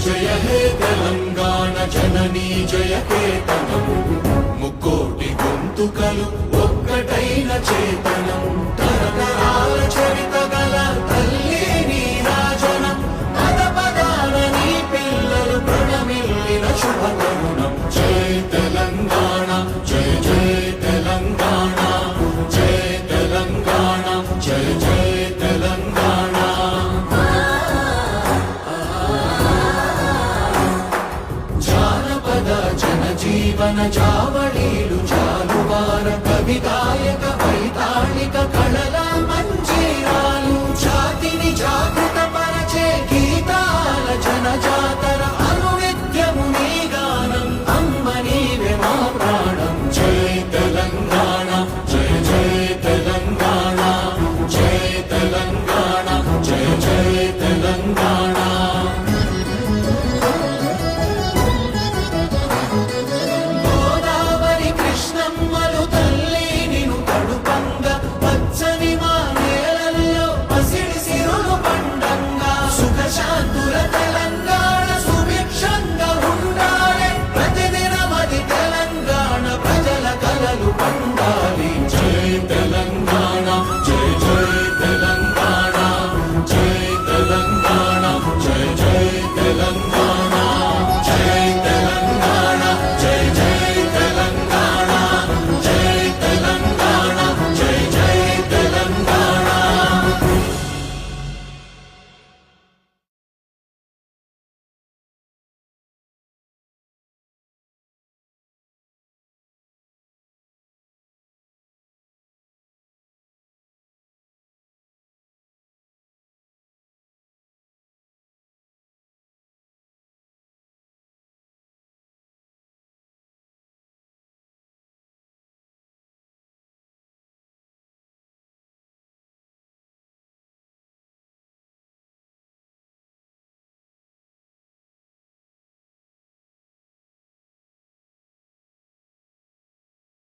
జయ హే తెలంగాణ జననీ జయ కేతనం ముక్కోటి గొంతుకలు ఒక్కటైన చేతనం తరతరాల చరిత గల తల్లి నీ రాజనం పద పదాల నీ పిల్లలు ప్రణమిల్లిన శుభ తరుణం జయ తెలంగాణ జయ జయ తెలంగాణ జయ తెలంగాణ జయ జయ తెలంగాణ జీవన చావళీలు చాలువార కవి గాయక వైతాళిక కళల మంజీరాలు జాతిని జాగృత పరచే గీతాల జనజాతర అనునిత్యము నీ గానం అమ్మ నీవే మా ప్రాణం జయ తెలంగాణ జయ జయ తెలంగాణ జయ తెలంగాణ జయ జయ తెలంగాణ తెలంగాణ జయ జయ తెలంగాణ జయ తెలంగాణ జయ జయ తెలంగాణ